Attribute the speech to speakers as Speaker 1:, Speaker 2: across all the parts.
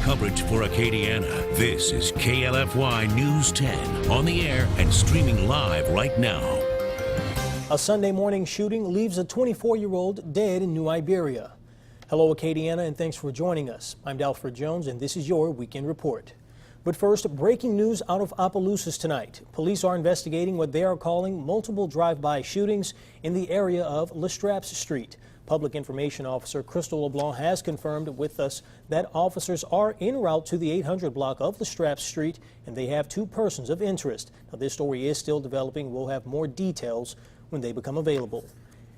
Speaker 1: coverage for Acadiana. This is KLFY News 10 on the air and streaming live right now.
Speaker 2: A Sunday morning shooting leaves a 24-year-old dead in New Iberia. Hello, Acadiana, and thanks for joining us. I'm Dalford Jones, and this is your Weekend Report. But first, breaking news out of Opelousas tonight. Police are investigating what they are calling multiple drive-by shootings in the area of Lestraps Street. Public Information Officer Crystal LeBlanc has confirmed with us that officers are en route to the 800 block of Lestraps Street, and they have 2 persons of interest. Now, this story is still developing. We'll have more details when they become available.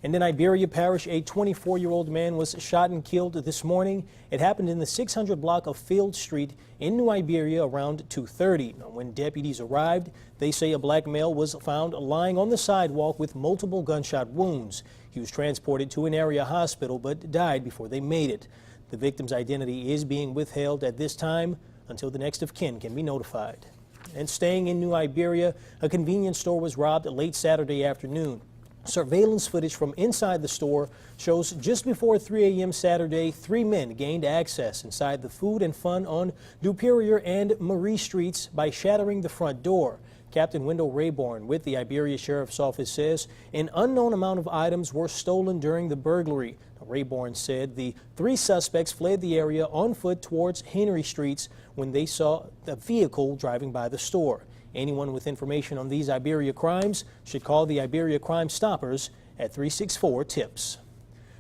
Speaker 2: And in Iberia Parish, a 24-year-old man was shot and killed this morning. It happened in the 600 block of Field Street in New Iberia around 2:30. Now, when deputies arrived, they say a black male was found lying on the sidewalk with multiple gunshot wounds. He was transported to an area hospital but died before they made it. The victim's identity is being withheld at this time until the next of kin can be notified. And staying in New Iberia, a convenience store was robbed late Saturday afternoon. Surveillance footage from inside the store shows just before 3 a.m. Saturday, 3 men gained access inside the Food and Fun on Duperior and Marie Streets by shattering the front door. Captain Wendell Rayborn with the Iberia Sheriff's Office says an unknown amount of items were stolen during the burglary. Rayborn said the 3 suspects fled the area on foot towards Henry Streets when they saw a vehicle driving by the store. Anyone with information on these Iberia crimes should call the Iberia Crime Stoppers at 364-TIPS.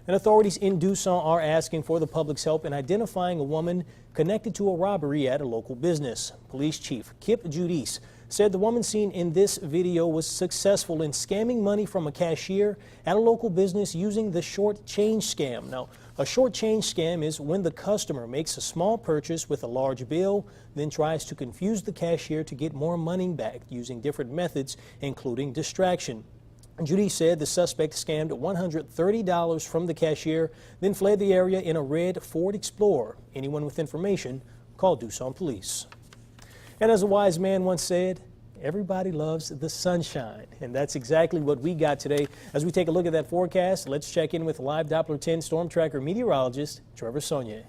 Speaker 2: And authorities in Dusson are asking for the public's help in identifying a woman connected to a robbery at a local business. Police Chief Kip Judice said the woman seen in this video was successful in scamming money from a cashier at a local business using the short change scam. Now, a short change scam is when the customer makes a small purchase with a large bill, then tries to confuse the cashier to get more money back using different methods, including distraction. Judy said the suspect scammed $130 from the cashier, then fled the area in a red Ford Explorer. Anyone with information, call Dusson Police. And as a wise man once said, everybody loves the sunshine. And that's exactly what we got today. As we take a look at that forecast, let's check in with live Doppler 10 Storm Tracker meteorologist Trevor Saunier.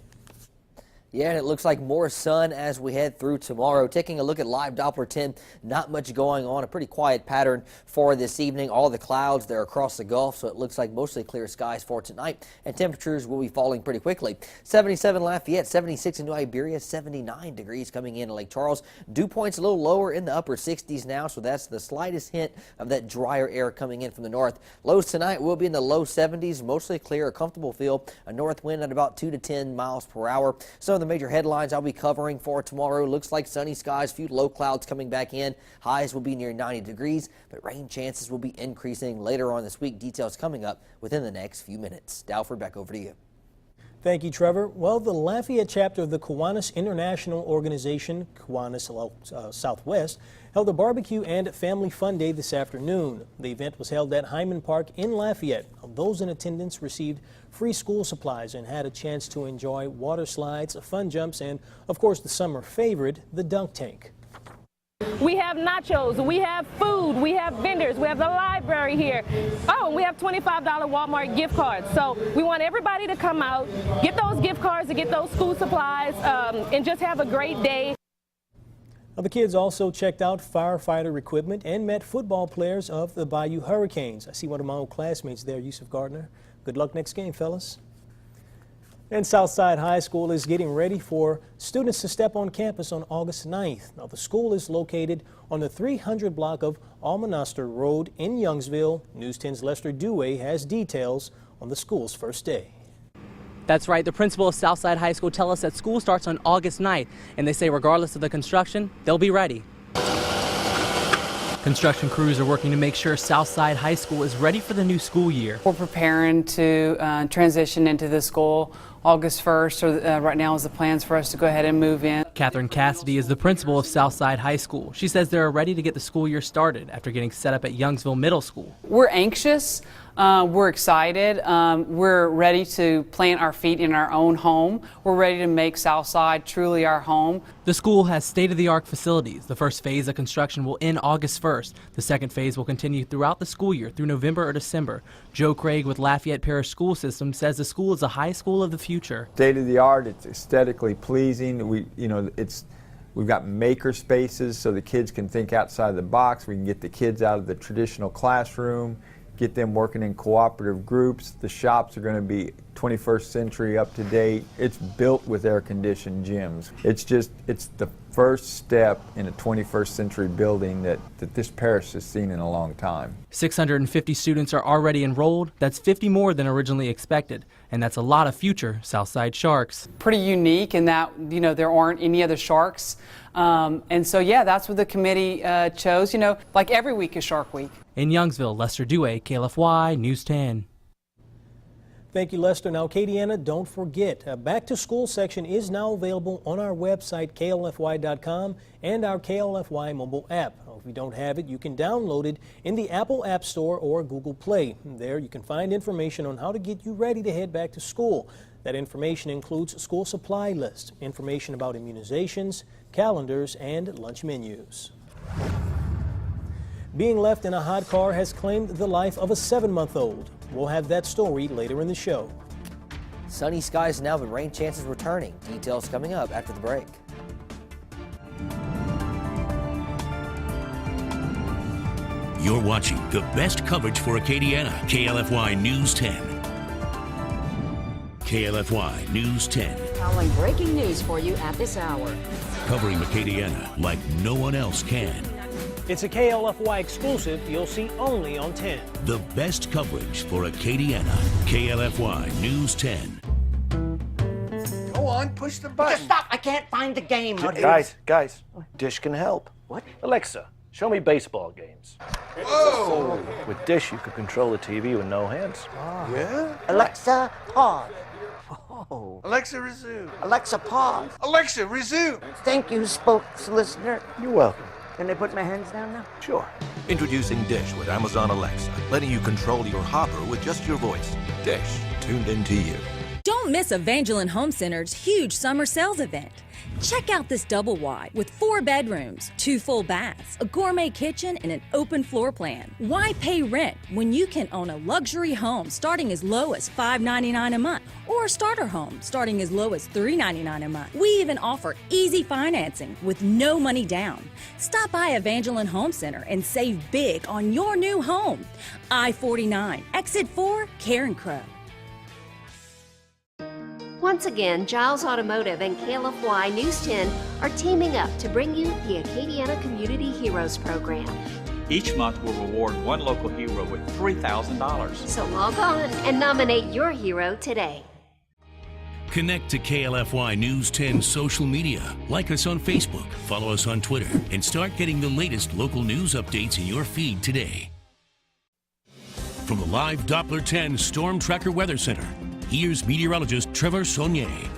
Speaker 3: Yeah, and it looks like more sun as we head through tomorrow. Taking a look at live Doppler 10, not much going on. A pretty quiet pattern for this evening. All the clouds, they're across the Gulf, so it looks like mostly clear skies for tonight. And temperatures will be falling pretty quickly. 77 Lafayette, 76 in New Iberia, 79 degrees coming in Lake Charles. Dew points a little lower in the upper 60s now, so that's the slightest hint of that drier air coming in from the north. Lows tonight will be in the low 70s, mostly clear, a comfortable feel. A north wind at about 2 to 10 miles per hour. Some of the major headlines I'll be covering for tomorrow. Looks like sunny skies, few low clouds coming back in. Highs will be near 90 degrees, but rain chances will be increasing later on this week. Details coming up within the next few minutes. Dalford, back over to you.
Speaker 2: Thank you, Trevor. Well, the Lafayette chapter of the Kiwanis International Organization, Kiwanis Southwest, held a barbecue and family fun day this afternoon. The event was held at Hyman Park in Lafayette. Those in attendance received free school supplies and had a chance to enjoy water slides, fun jumps, and, of course, the summer favorite, the dunk tank.
Speaker 4: We have nachos, we have food, we have vendors, we have the library here. Oh, and we have $25 Walmart gift cards. So we want everybody to come out, get those gift cards and get those school supplies, and just have a great day.
Speaker 2: Now, the kids also checked out firefighter equipment and met football players of the Bayou Hurricanes. I see one of my old classmates there, Yusuf Gardner. Good luck next game, fellas. And Southside High School is getting ready for students to step on campus on August 9th. Now, the school is located on the 300 block of Almonaster Road in Youngsville. News 10's Lester Dewey has details on the school's first day.
Speaker 5: That's right. The principal of Southside High School tells us that school starts on August 9th, and they say regardless of the construction, they'll be ready. Construction crews are working to make sure Southside High School is ready for the new school year.
Speaker 6: We're preparing to transition into the school August 1st, so right now is the plans for us to go ahead and move in.
Speaker 5: Catherine Cassidy is the principal of Southside High School. She says they're ready to get the school year started after getting set up at Youngsville Middle School.
Speaker 6: We're anxious, We're excited. We're ready to plant our feet in our own home. We're ready to make Southside truly our home.
Speaker 5: The school has state-of-the-art facilities. The first phase of construction will end August 1st. The second phase will continue throughout the school year through November or December. Joe Craig with Lafayette Parish School System says the school is a high school of the future.
Speaker 7: State-of-the-art, it's aesthetically pleasing. We've got maker spaces so the kids can think outside the box. We can get the kids out of the traditional classroom, get them working in cooperative groups. The shops are going to be 21st century up to date. It's built with air-conditioned gyms. It's the first step in a 21st century building that this parish has seen in a long time.
Speaker 5: 650 students are already enrolled. That's 50 more than originally expected. And that's a lot of future Southside Sharks.
Speaker 6: Pretty unique in that, there aren't any other Sharks. And so, yeah, that's what the committee chose. Like every week is Shark Week.
Speaker 5: In Youngsville, Lester Dewey, KLFY News 10.
Speaker 2: Thank you, Lester. Now, Acadiana, don't forget, Back to School section is now available on our website, klfy.com, and our KLFY mobile app. If you don't have it, you can download it in the Apple App Store or Google Play. There you can find information on how to get you ready to head back to school. That information includes school supply lists, information about immunizations, calendars, and lunch menus. Being left in a hot car has claimed the life of a 7-month-old. We'll have that story later in the show.
Speaker 3: Sunny skies now, but rain chances returning. Details coming up after the break.
Speaker 1: You're watching the best coverage for Acadiana, KLFY News 10. KLFY News 10.
Speaker 8: Following breaking news for you at this hour.
Speaker 1: Covering Acadiana like no one else can.
Speaker 2: It's a KLFY exclusive you'll see only on 10.
Speaker 1: The best coverage for Acadiana, KLFY News 10.
Speaker 9: Go on, push the button.
Speaker 10: Just stop! I can't find the game.
Speaker 9: Guys, Dish can help.
Speaker 10: What?
Speaker 11: Alexa, show me baseball games.
Speaker 9: Whoa!
Speaker 11: With Dish, you can control the TV with no hands.
Speaker 9: Yeah?
Speaker 10: Alexa, pause. Oh.
Speaker 9: Alexa, resume.
Speaker 10: Alexa, pause.
Speaker 9: Alexa, resume.
Speaker 10: Thank you, spokes listener.
Speaker 11: You're welcome.
Speaker 10: Can I put my hands down now?
Speaker 11: Sure.
Speaker 12: Introducing Dish with Amazon Alexa, letting you control your hopper with just your voice. Dish, tuned into you.
Speaker 13: Don't miss Evangeline Home Center's huge summer sales event. Check out this double wide with 4 bedrooms, 2 full baths, a gourmet kitchen, and an open floor plan. Why pay rent when you can own a luxury home starting as low as $599 a month or a starter home starting as low as $399 a month? We even offer easy financing with no money down. Stop by Evangeline Home Center and save big on your new home. I-49, Exit 4, Karen Crow.
Speaker 14: Once again, Giles Automotive and KLFY News 10 are teaming up to bring you the Acadiana Community Heroes Program.
Speaker 15: Each month we'll reward one local hero with $3,000.
Speaker 14: So log on and nominate your hero today.
Speaker 1: Connect to KLFY News 10 social media. Like us on Facebook, follow us on Twitter, and start getting the latest local news updates in your feed today. From the live Doppler 10 Storm Tracker Weather Center, here's meteorologist Trevor Saunier.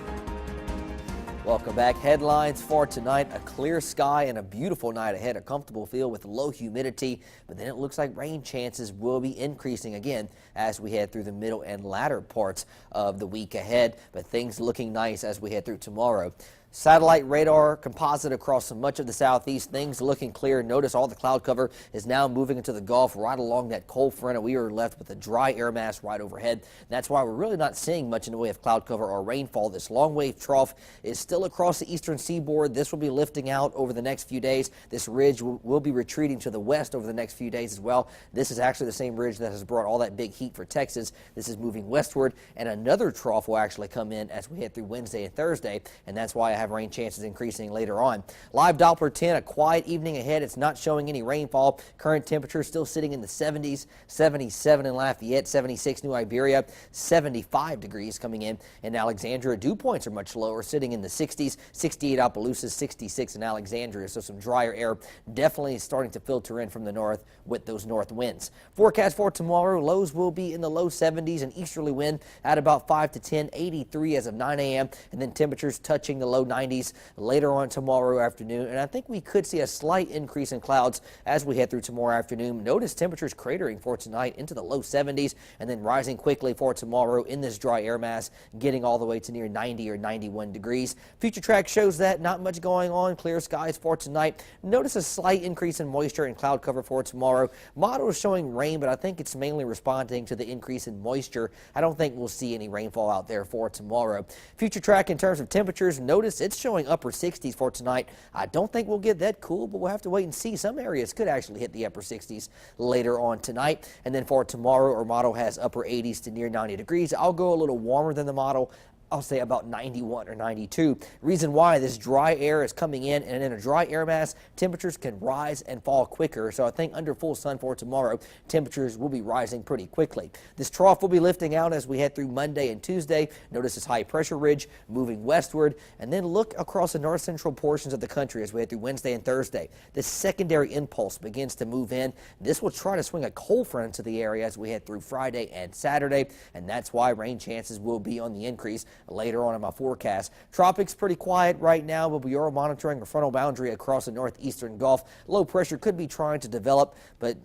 Speaker 3: Welcome back. Headlines for tonight: a clear sky and a beautiful night ahead. A comfortable feel with low humidity, but then it looks like rain chances will be increasing again as we head through the middle and latter parts of the week ahead. But things looking nice as we head through tomorrow. Satellite radar composite across much of the southeast. Things looking clear. Notice all the cloud cover is now moving into the Gulf right along that cold front, and we are left with a dry air mass right overhead. That's why we're really not seeing much in the way of cloud cover or rainfall. This long wave trough is still across the eastern seaboard. This will be lifting out over the next few days. This ridge will be retreating to the west over the next few days as well. This is actually the same ridge that has brought all that big heat for Texas. This is moving westward, and another trough will actually come in as we head through Wednesday and Thursday, and that's why I have rain chances increasing later on. Live Doppler 10, a quiet evening ahead. It's not showing any rainfall. Current temperature still sitting in the 70s, 77 in Lafayette, 76 New Iberia, 75 degrees coming in Alexandria. Dew points are much lower, sitting in the 60s, 68 Opelousas, 66 in Alexandria. So some drier air definitely starting to filter in from the north with those north winds. Forecast for tomorrow: lows will will be in the low 70s, an easterly wind at about 5 to 10, 83 as of 9 a.m., and then temperatures touching the low 90s later on tomorrow afternoon. And I think we could see a slight increase in clouds as we head through tomorrow afternoon. Notice temperatures cratering for tonight into the low 70s and then rising quickly for tomorrow in this dry air mass, getting all the way to near 90 or 91 degrees. Future track shows that not much going on. Clear skies for tonight. Notice a slight increase in moisture and cloud cover for tomorrow. Model is showing rain, but I think it's mainly responding to the increase in moisture. I don't think we'll see any rainfall out there for tomorrow. Future track in terms of temperatures, notice it's showing upper 60s for tonight. I don't think we'll get that cool, but we'll have to wait and see. Some areas could actually hit the upper 60s later on tonight. And then for tomorrow, our model has upper 80s to near 90 degrees. I'll go a little warmer than the model. I'll say about 91 or 92. Reason why this dry air is coming in, and in a dry air mass, temperatures can rise and fall quicker. So I think under full sun for tomorrow, temperatures will be rising pretty quickly. This trough will be lifting out as we head through Monday and Tuesday. Notice this high pressure ridge moving westward, and then look across the north central portions of the country as we head through Wednesday and Thursday. This secondary impulse begins to move in. This will try to swing a cold front into the area as we head through Friday and Saturday, and that's why rain chances will be on the increase later on in my forecast. Tropics pretty quiet right now, but we are monitoring a frontal boundary across the northeastern Gulf. Low pressure could be trying to develop, but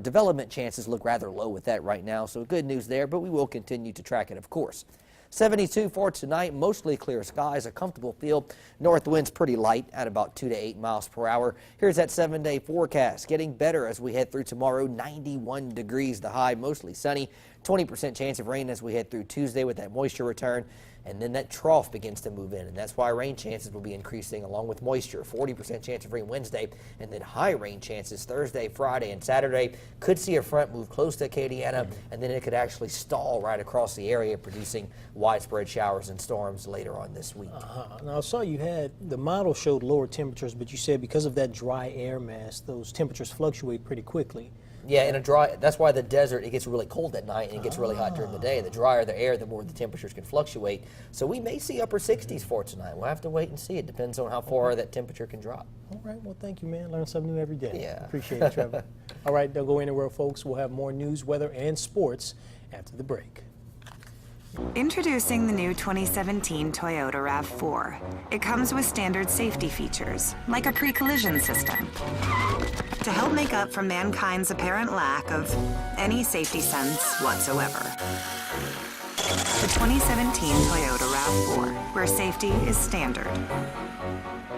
Speaker 3: development chances look rather low with that right now. So good news there, but we will continue to track it, of course. 72 for tonight, mostly clear skies, a comfortable feel. North winds pretty light at about 2 to 8 miles per hour. Here's that 7-day forecast. Getting better as we head through tomorrow. 91 degrees the high, mostly sunny. 20% chance of rain as we head through Tuesday with that moisture return. And then that trough begins to move in, and that's why rain chances will be increasing along with moisture. 40% chance of rain Wednesday, and then high rain chances Thursday, Friday, and Saturday. Could see a front move close to Acadiana, and then it could actually stall right across the area, producing widespread showers and storms later on this week.
Speaker 2: Now I saw you had, the model showed lower temperatures, but you said because of that dry air mass, those temperatures fluctuate pretty quickly.
Speaker 3: Yeah, in a dry, that's why the desert, it gets really cold at night and it gets really hot during the day. The drier the air, the more the temperatures can fluctuate. So we may see upper 60s for tonight. We'll have to wait and see. It depends on how far that temperature can drop.
Speaker 2: All right, well, thank you, man. Learn something new every day.
Speaker 3: Yeah.
Speaker 2: Appreciate it, Trevor. All right, don't go anywhere, folks. We'll have more news, weather, and sports after the break.
Speaker 16: Introducing the new 2017 Toyota RAV4. It comes with standard safety features, like a pre-collision system, to help make up for mankind's apparent lack of any safety sense whatsoever. The 2017 Toyota RAV4, where safety is standard.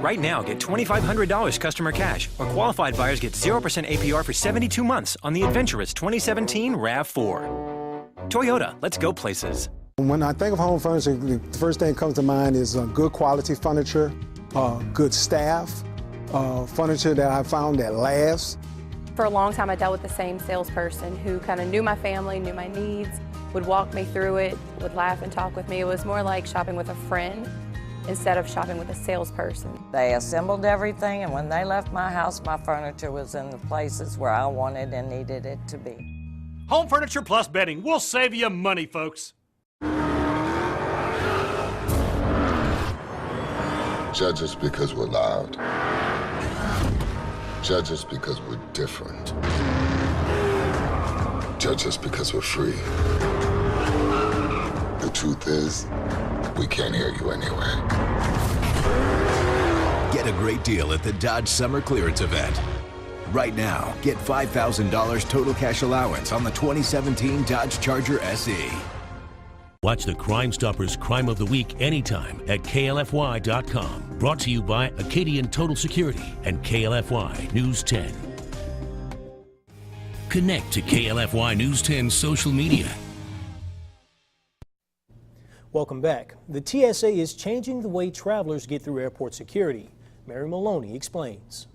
Speaker 17: Right now, get $2,500 customer cash, or qualified buyers get 0% APR for 72 months on the adventurous 2017 RAV4. Toyota, let's go places.
Speaker 18: When I think of home furniture, the first thing that comes to mind is good quality furniture, good staff, furniture that I found that lasts.
Speaker 19: For a long time, I dealt with the same salesperson who kind of knew my family, knew my needs, would walk me through it, would laugh and talk with me. It was more like shopping with a friend instead of shopping with a salesperson.
Speaker 20: They assembled everything, and when they left my house, my furniture was in the places where I wanted and needed it to be.
Speaker 21: Home Furniture Plus Bedding will save you money, folks.
Speaker 22: Judge us because we're loud. Judge us because we're different. Judge us because we're free. The truth is, we can't hear you anyway.
Speaker 23: Get a great deal at the Dodge Summer Clearance Event. Right now, get $5,000 total cash allowance on the 2017 Dodge Charger SE.
Speaker 1: Watch the Crime Stoppers Crime of the Week anytime at KLFY.com. Brought to you by Acadian Total Security and KLFY News 10. Connect to KLFY News 10 social media.
Speaker 2: Welcome back. The TSA is changing the way travelers get through airport security. Mary Maloney explains.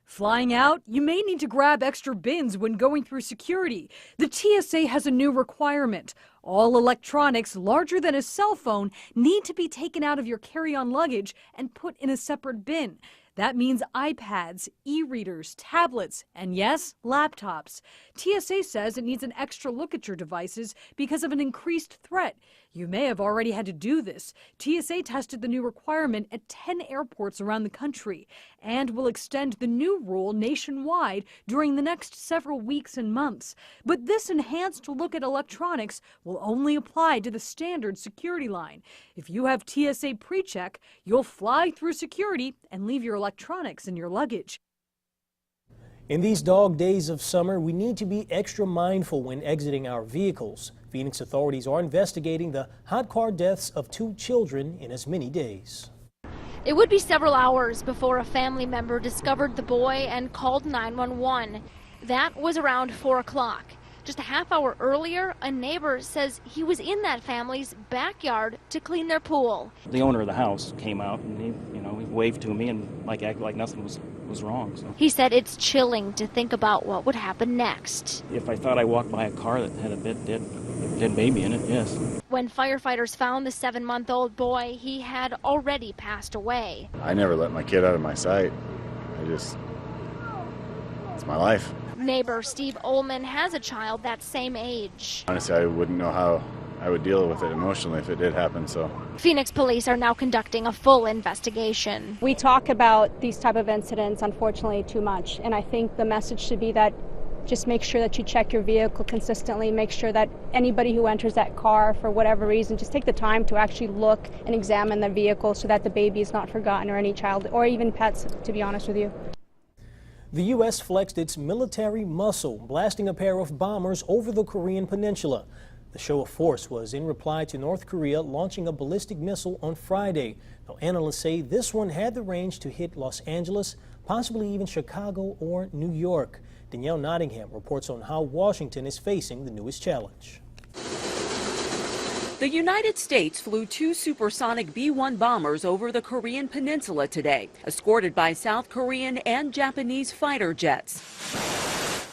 Speaker 24: Flying out, you may need to grab extra bins when going through security. The TSA has a new requirement. All electronics larger than a cell phone need to be taken out of your carry-on luggage and put in a separate bin. That means iPads, e-readers, tablets, and yes, laptops. TSA says it needs an extra look at your devices because of an increased threat. You may have already had to do this. TSA tested the new requirement at 10 airports around the country and will extend the new rule nationwide during the next several weeks and months. But this enhanced look at electronics will only apply to the standard security line. If you have TSA PreCheck, you'll fly through security and leave your electronics in your luggage.
Speaker 2: In these dog days of summer, we need to be extra mindful when exiting our vehicles. Phoenix authorities are investigating the hot car deaths of 2 children in as many days.
Speaker 4: It would be several hours before a family member discovered the boy and called 911. That was around 4 o'clock. Just a half hour earlier, a neighbor says he was in that family's backyard to clean their pool.
Speaker 5: The owner of the house came out and he waved to me and acted like nothing was wrong. So.
Speaker 4: He said it's chilling to think about what would happen next.
Speaker 5: If I thought I walked by a car that had a dead baby in it, yes.
Speaker 4: When firefighters found the 7-month-old boy, he had already passed away.
Speaker 6: I never let my kid out of my sight. It's my life.
Speaker 4: Neighbor Steve Ullman has a child that same age.
Speaker 6: Honestly, I wouldn't know how I would deal with it emotionally if it did happen, so.
Speaker 4: Phoenix police are now conducting a full investigation.
Speaker 7: We talk about these type of incidents, unfortunately, too much, and I think the message should be that just make sure that you check your vehicle consistently, make sure that anybody who enters that car for whatever reason, just take the time to actually look and examine the vehicle so that the baby is not forgotten, or any child, or even pets, to be honest with you.
Speaker 2: The U.S. flexed its military muscle, blasting a pair of bombers over the Korean peninsula. The show of force was in reply to North Korea launching a ballistic missile on Friday. Now, analysts say this one had the range to hit Los Angeles, possibly even Chicago or New York. Danielle Nottingham reports on how Washington is facing the newest challenge.
Speaker 25: The United States flew 2 supersonic B-1 bombers over the Korean peninsula today, escorted by South Korean and Japanese fighter jets.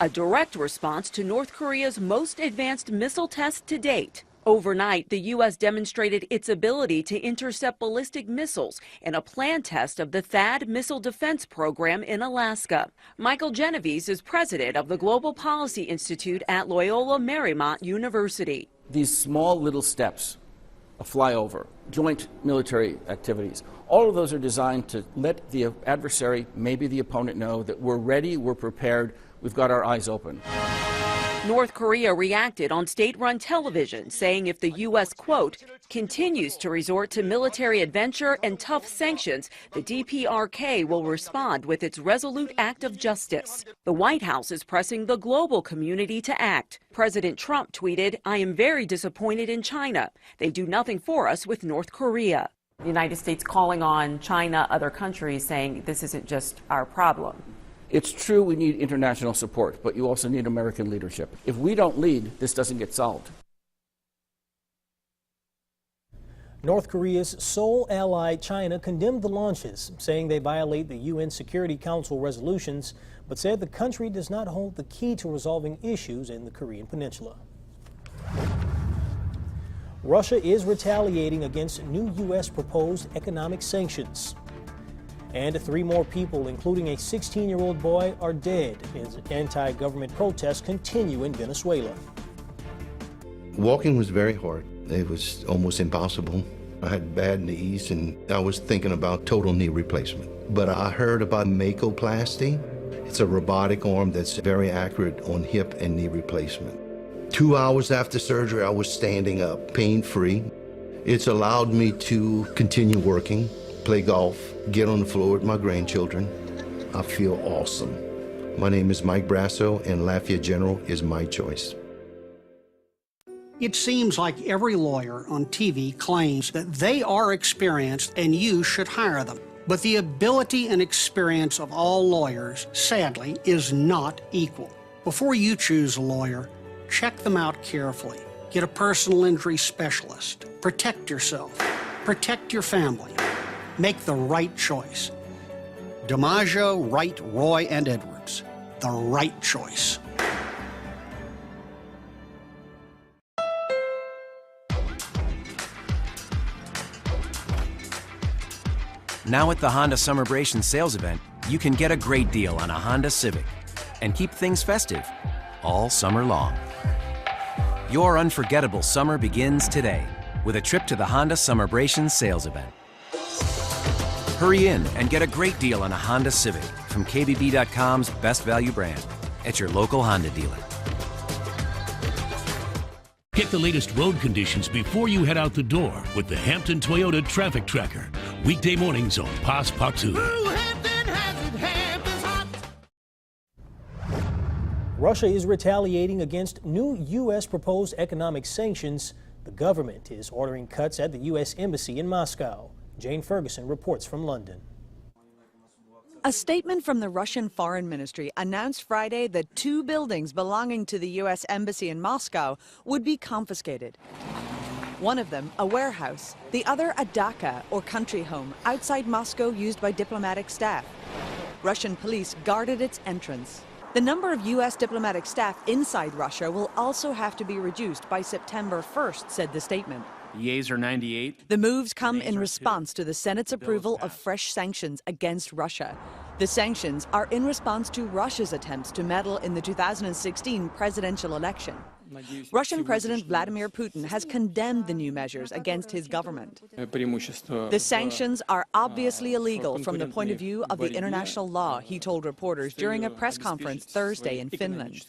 Speaker 25: A direct response to North Korea's most advanced missile test to date. Overnight, the U.S. demonstrated its ability to intercept ballistic missiles in a planned test of the THAAD missile defense program in Alaska. Michael Genovese is president of the Global Policy Institute at Loyola Marymount University.
Speaker 26: These small little steps, a flyover, joint military activities, all of those are designed to let the adversary, maybe the opponent, know that we're ready, we're prepared, we've got our eyes open.
Speaker 25: North Korea reacted on state-run television, saying if the U.S., quote, continues to resort to military adventure and tough sanctions, the DPRK will respond with its resolute act of justice. The White House is pressing the global community to act. President Trump tweeted, "I am very disappointed in China. They do nothing for us with North Korea."
Speaker 27: The United States calling on China, other countries, saying this isn't just our problem.
Speaker 26: It's true we need international support, but you also need American leadership. If we don't lead, this doesn't get solved.
Speaker 2: North Korea's sole ally, China, condemned the launches, saying they violate the UN Security Council resolutions, but said the country does not hold the key to resolving issues in the Korean Peninsula. Russia is retaliating against new U.S. proposed economic sanctions. And 3 more people, including a 16-year-old boy, are dead as anti-government protests continue in Venezuela.
Speaker 28: Walking was very hard. It was almost impossible. I had bad knees and I was thinking about total knee replacement. But I heard about Makoplasty. It's a robotic arm that's very accurate on hip and knee replacement. 2 hours after surgery, I was standing up, pain-free. It's allowed me to continue working, play golf, get on the floor with my grandchildren. I feel awesome. My name is Mike Brasso, and Lafayette General is my choice.
Speaker 29: It seems like every lawyer on TV claims that they are experienced and you should hire them. But the ability and experience of all lawyers, sadly, is not equal. Before you choose a lawyer, check them out carefully. Get a personal injury specialist. Protect yourself. Protect your family. Make the right choice. DiMaggio, Wright, Roy, and Edwards. The right choice.
Speaker 17: Now at the Honda Summerbration sales event, you can get a great deal on a Honda Civic and keep things festive all summer long. Your unforgettable summer begins today with a trip to the Honda Summerbration sales event. Hurry in and get a great deal on a Honda Civic from KBB.com's best value brand at your local Honda dealer.
Speaker 1: Get the latest road conditions before you head out the door with the Hampton Toyota Traffic Tracker. Weekday mornings on Pas Patu.
Speaker 2: Russia is retaliating against new U.S. proposed economic sanctions. The government is ordering cuts at the U.S. Embassy in Moscow. Jane Ferguson reports from London.
Speaker 3: A statement from the Russian Foreign Ministry announced Friday that 2 buildings belonging to the U.S. Embassy in Moscow would be confiscated. One of them, a warehouse, the other a dacha, or country home, outside Moscow used by diplomatic staff. Russian police guarded its entrance. The number of U.S. diplomatic staff inside Russia will also have to be reduced by September 1st, said the statement.
Speaker 8: The yeas are 98.
Speaker 3: The moves come in response to the Senate's approval of fresh sanctions against Russia. The sanctions are in response to Russia's attempts to meddle in the 2016 presidential election. Russian President Vladimir Putin has condemned the new measures against his government. The sanctions are obviously illegal from the point of view of the international law, he told reporters during a press conference Thursday in Finland.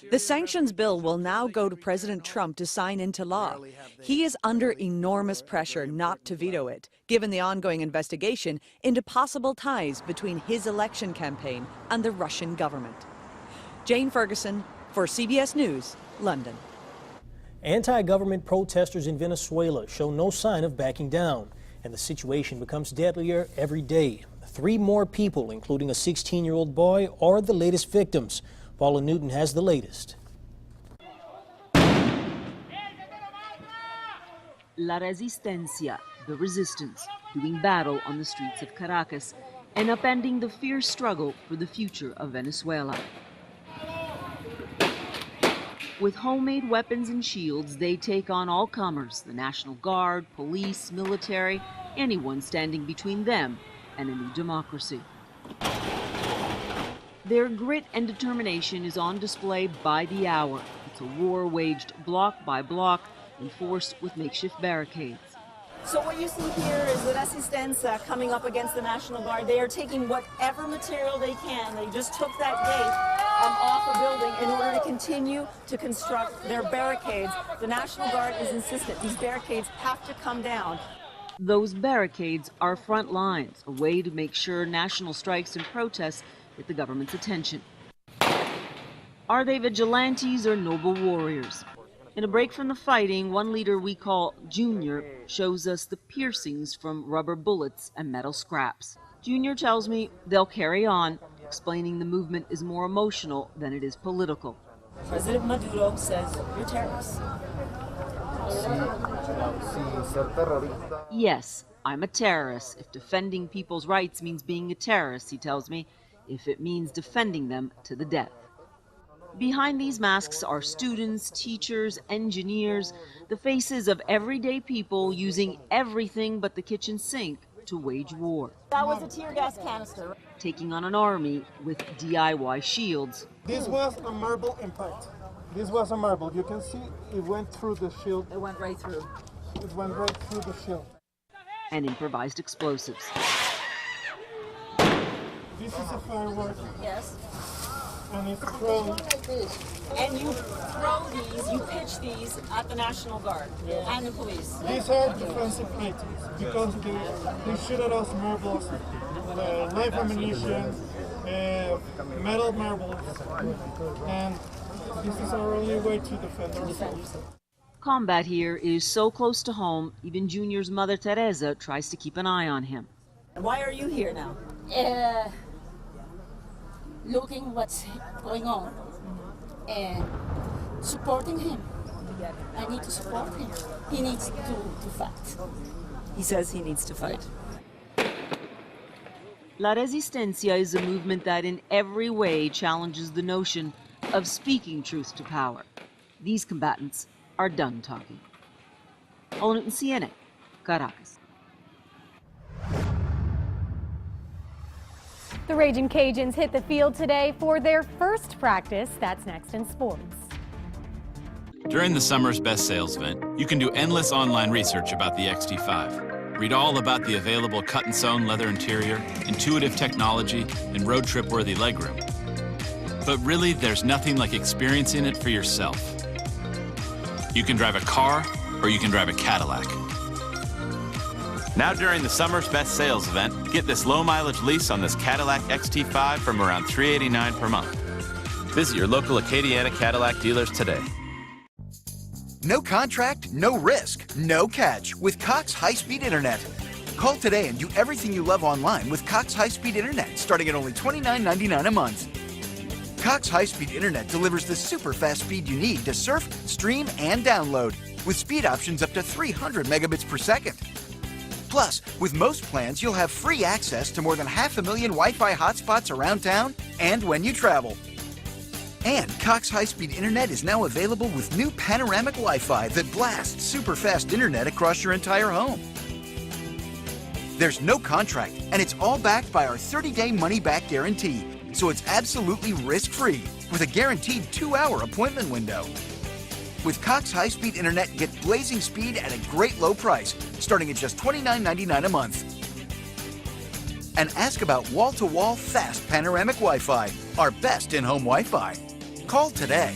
Speaker 3: The sanctions bill will now go to President Trump to sign into law. He is under enormous pressure not to veto it, given the ongoing investigation into possible ties between his election campaign and the Russian government. Jane Ferguson for CBS News, London.
Speaker 2: Anti-government protesters in Venezuela show no sign of backing down, and the situation becomes deadlier every day. 3 more people, including a 16-year-old boy, are the latest victims. Paula Newton has the latest.
Speaker 9: La Resistencia, the resistance, doing battle on the streets of Caracas and upending the fierce struggle for the future of Venezuela. With homemade weapons and shields, they take on all comers, the National Guard, police, military, anyone standing between them and a new democracy. Their grit and determination is on display by the hour. It's a war waged block by block, enforced with makeshift barricades.
Speaker 10: So what you see here is the Resistencia coming up against the National Guard. They are taking whatever material they can. They just took that gate off a building in order to continue to construct their barricades. The National Guard is insistent these barricades have to come down.
Speaker 9: Those barricades are front lines, a way to make sure national strikes and protests get the government's attention. Are they vigilantes or noble warriors? In a break from the fighting, one leader we call Junior shows us the piercings from rubber bullets and metal scraps. Junior tells me they'll carry on, explaining the movement is more emotional than it is political.
Speaker 10: President Maduro says you're terrorists.
Speaker 9: Yes, I'm a terrorist. If defending people's rights means being a terrorist, he tells me, if it means defending them to the death. Behind these masks are students, teachers, engineers, the faces of everyday people using everything but the kitchen sink to wage war.
Speaker 10: That was a tear gas canister.
Speaker 9: Taking on an army with DIY shields.
Speaker 11: This was a marble impact. This was a marble. You can see it went through the shield.
Speaker 10: It went right through.
Speaker 11: It went right through the shield.
Speaker 9: And improvised explosives.
Speaker 11: This is a firework.
Speaker 10: Yes.
Speaker 11: And it's thrown.
Speaker 10: And you throw these, you pitch these at the National Guard and the police.
Speaker 11: These are defensive items because they shoot at us marbles, live ammunition, metal marbles, and this is our only way to defend ourselves.
Speaker 9: Combat here is so close to home, even Junior's mother Teresa tries to keep an eye on him.
Speaker 10: Why are you here now?
Speaker 12: Looking what's going on and supporting him. I need to support him. He needs to fight.
Speaker 10: He says he needs to fight.
Speaker 9: La Resistencia is a movement that in every way challenges the notion of speaking truth to power. These combatants are done talking. Paula Newton, CNN, Caracas.
Speaker 8: The Ragin' Cajuns hit the field today for their first practice. That's next in sports.
Speaker 13: During the summer's best sales event, you can do endless online research about the XT5. Read all about the available cut-and-sewn leather interior, intuitive technology, and road trip-worthy legroom. But really, there's nothing like experiencing it for yourself. You can drive a car, or you can drive a Cadillac. Now during the summer's best sales event, get this low-mileage lease on this Cadillac XT5 from around $389 per month. Visit your local Acadiana Cadillac dealers today.
Speaker 14: No contract, no risk, no catch with Cox High-Speed Internet. Call today and do everything you love online with Cox High-Speed Internet, starting at only $29.99 a month. Cox High-Speed Internet delivers the super fast speed you need to surf, stream, and download, with speed options up to 300 megabits per second. Plus, with most plans, you'll have free access to more than 500,000 Wi-Fi hotspots around town and when you travel. And Cox High-Speed Internet is now available with new panoramic Wi-Fi that blasts super fast internet across your entire home. There's no contract, and it's all backed by our 30-day money-back guarantee, so it's absolutely risk-free with a guaranteed 2-hour appointment window. With Cox High-Speed Internet, get blazing speed at a great low price, starting at just $29.99 a month. And ask about wall-to-wall fast panoramic Wi-Fi, our best in-home Wi-Fi. Call today.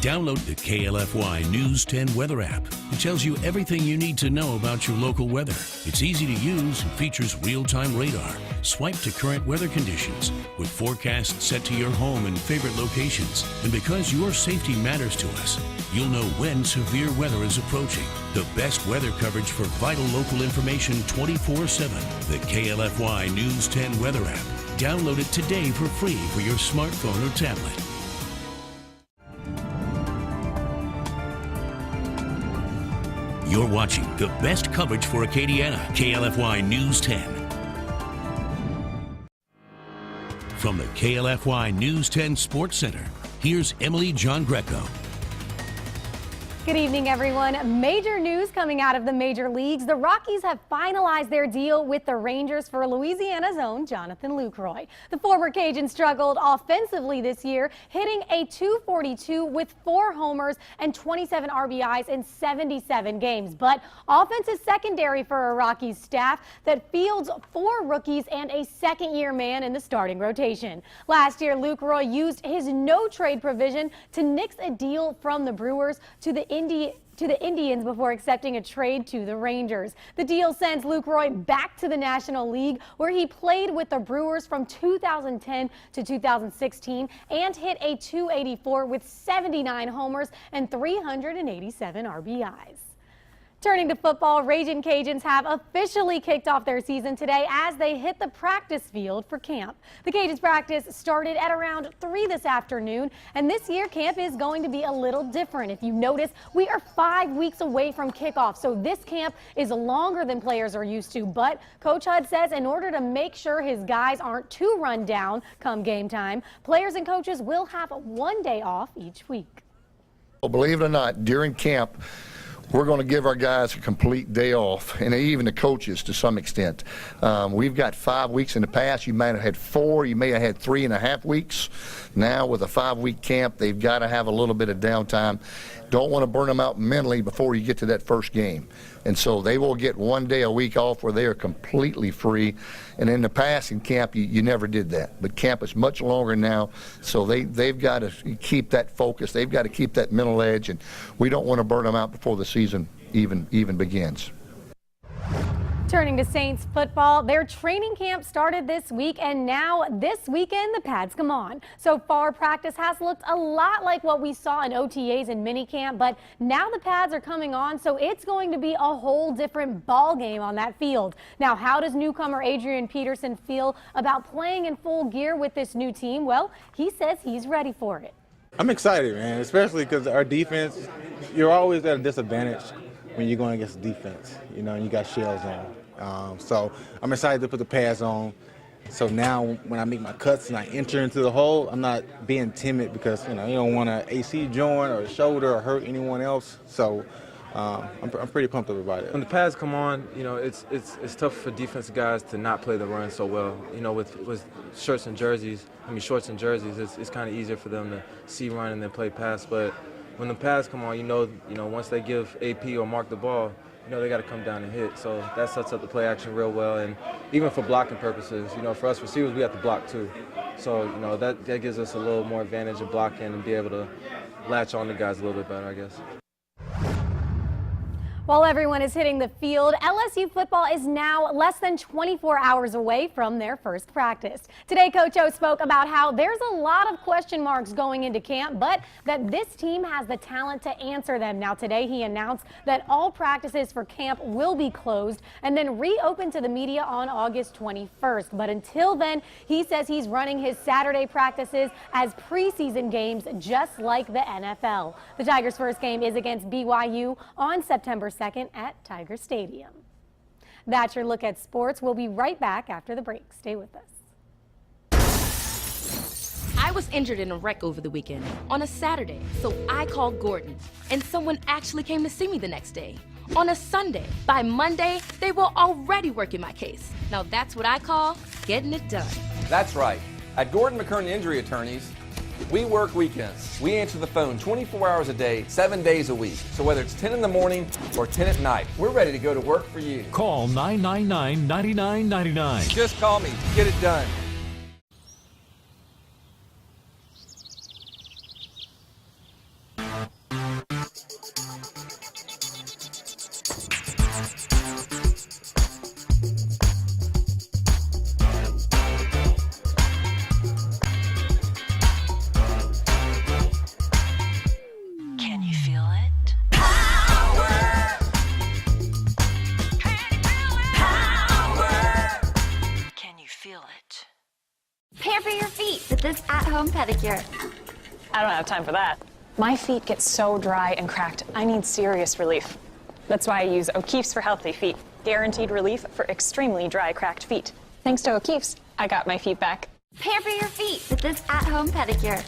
Speaker 1: Download the KLFY News 10 weather app. It tells you everything you need to know about your local weather. It's easy to use and features real-time radar. Swipe to current weather conditions with forecasts set to your home and favorite locations. And because your safety matters to us, you'll know when severe weather is approaching. The best weather coverage for vital local information 24/7. The KLFY News 10 weather app. Download it today for free for your smartphone or tablet. You're watching the best coverage for Acadiana, KLFY News 10. From the KLFY News 10 Sports Center, here's Emily John Greco.
Speaker 8: Good evening, everyone. Major news coming out of the major leagues. The Rockies have finalized their deal with the Rangers for Louisiana's own Jonathan Lucroy. The former Cajun struggled offensively this year, hitting a .242 with 4 homers and 27 RBIs in 77 games. But offense is secondary for a Rockies staff that fields 4 rookies and a second-year man in the starting rotation. Last year, Lucroy used his no-trade provision to nix a deal from the Brewers to the Indians before accepting a trade to the Rangers. The deal sends Lucroy back to the National League, where he played with the Brewers from 2010 to 2016 and hit a .284 with 79 homers and 387 RBIs. Turning to football, Ragin' Cajuns have officially kicked off their season today as they hit the practice field for camp. The Cajuns practice started at around 3 this afternoon, and this year camp is going to be a little different. If you notice, we are 5 weeks away from kickoff, so this camp is longer than players are used to. But Coach Hud says in order to make sure his guys aren't too run down come game time, players and coaches will have 1 day off each week.
Speaker 15: Well, believe it or not, during camp, we're going to give our guys a complete day off, and even the coaches to some extent. We've got 5 weeks in the past. You might have had 4. You may have had 3.5 weeks. Now with a 5-week camp, they've got to have a little bit of downtime. Don't want to burn them out mentally before you get to that first game. And so they will get 1 day a week off where they are completely free. And in the past in camp, you never did that. But camp is much longer now, so they've got to keep that focus. They've got to keep that mental edge, and we don't want to burn them out before the season even begins.
Speaker 8: Turning to Saints football, their training camp started this week, and now this weekend the pads come on. So far, practice has looked a lot like what we saw in OTAs and minicamp, but now the pads are coming on, so it's going to be a whole different ball game on that field. Now, how does newcomer Adrian Peterson feel about playing in full gear with this new team? Well, he says he's ready for it.
Speaker 16: I'm excited, man, especially because our defense, you're always at a disadvantage when you're going against the defense, you know, and you got shells on. So I'm excited to put the pads on. So now when I make my cuts and I enter into the hole, I'm not being timid because, you know, you don't want an AC joint or a shoulder or hurt anyone else. So I'm pretty pumped up about it.
Speaker 5: When the pads come on, you know, it's tough for defensive guys to not play the run so well. You know, with shorts and jerseys, it's kind of easier for them to see run and then play pass. But when the pads come on, you know, once they give AP or Mark the ball, you know, they got to come down and hit. So that sets up the play action real well. And even for blocking purposes, you know, for us receivers, we have to block too. So, you know, that gives us a little more advantage of blocking and be able to latch on to guys a little bit better, I guess.
Speaker 8: While everyone is hitting the field, LSU football is now less than 24 hours away from their first practice. Today, Coach O spoke about how there's a lot of question marks going into camp, but that this team has the talent to answer them. Now, today he announced that all practices for camp will be closed and then reopened to the media on August 21st. But until then, he says he's running his Saturday practices as preseason games, just like the NFL. The Tigers' first game is against BYU on September 2nd at Tiger Stadium. That's your look at sports. We'll be right back after the break. Stay with us.
Speaker 6: I was injured in a wreck over the weekend on a Saturday, so I called Gordon, and someone actually came to see me the next day. On a Sunday, by Monday, they were already working my case. Now that's what I call getting it done.
Speaker 18: That's right. At Gordon McKernan Injury Attorneys, we work weekends. We answer the phone 24 hours a day, 7 days a week. So whether it's 10 in the morning or 10 at night, we're ready to go to work for you.
Speaker 19: Call 999-9999.
Speaker 18: Just call me. Get it done.
Speaker 20: Pamper your feet with this at-home pedicure.
Speaker 21: I don't have time for that. My feet get so dry and cracked, I need serious relief. That's why I use O'Keeffe's for Healthy Feet. Guaranteed relief for extremely dry, cracked feet. Thanks to O'Keeffe's, I got my feet back.
Speaker 20: Pamper your feet with this at-home pedicure.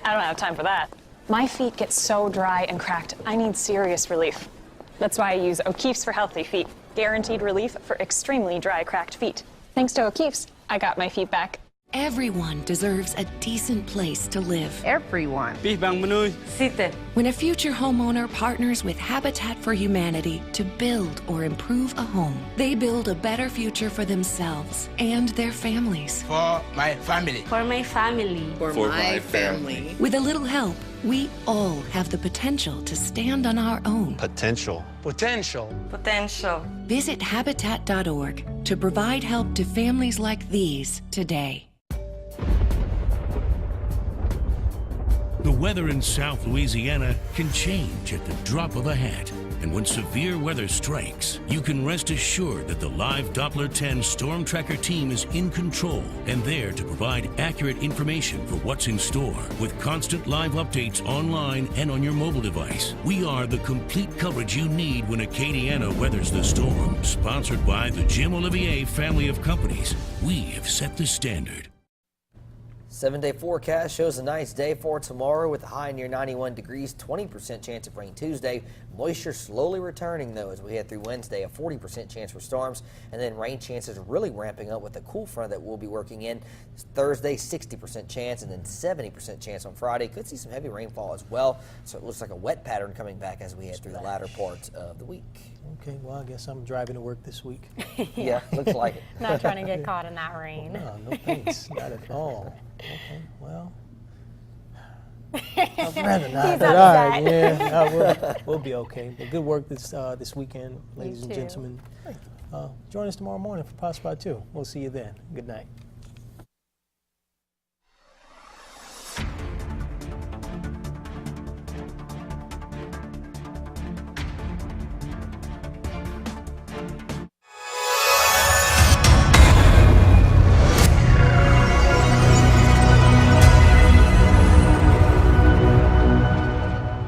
Speaker 21: I don't have time for that. My feet get so dry and cracked, I need serious relief. That's why I use O'Keeffe's for Healthy Feet. Guaranteed relief for extremely dry, cracked feet. Thanks to O'Keeffe's, I got my feet back.
Speaker 22: Everyone deserves a decent place to live.
Speaker 23: Everyone.
Speaker 22: When a future homeowner partners with Habitat for Humanity to build or improve a home, they build a better future for themselves and their families.
Speaker 23: For my family.
Speaker 20: For my family.
Speaker 22: For my family. With a little help, we all have the potential to stand on our own.
Speaker 23: Potential.
Speaker 20: Potential.
Speaker 22: Visit Habitat.org to provide help to families like these today.
Speaker 1: The weather in South Louisiana can change at the drop of a hat. And when severe weather strikes, you can rest assured that the live Doppler 10 Storm Tracker team is in control and there to provide accurate information for what's in store with constant live updates online and on your mobile device. We are the complete coverage you need when Acadiana weathers the storm. Sponsored by the Jim Olivier family of companies. We have set the standard.
Speaker 24: 7-day forecast shows a nice day for tomorrow with a high near 91 degrees, 20% chance of rain Tuesday. Moisture slowly returning, though, as we head through Wednesday, a 40% chance for storms, and then rain chances really ramping up with the cool front that we'll be working in. Thursday, 60% chance, and then 70% chance on Friday. Could see some heavy rainfall as well, so it looks like a wet pattern coming back as we head through the latter part of the week.
Speaker 2: Okay, well, I guess I'm driving to work this week.
Speaker 24: Yeah, looks like it.
Speaker 8: Not trying to get caught in that rain.
Speaker 2: No thanks, not at all. Okay, well, I'd rather not.
Speaker 8: He's
Speaker 2: But all right, yeah, we'll be okay. But good work this weekend, ladies and gentlemen. Join us tomorrow morning for Pod Spot 2. We'll see you then. Good night.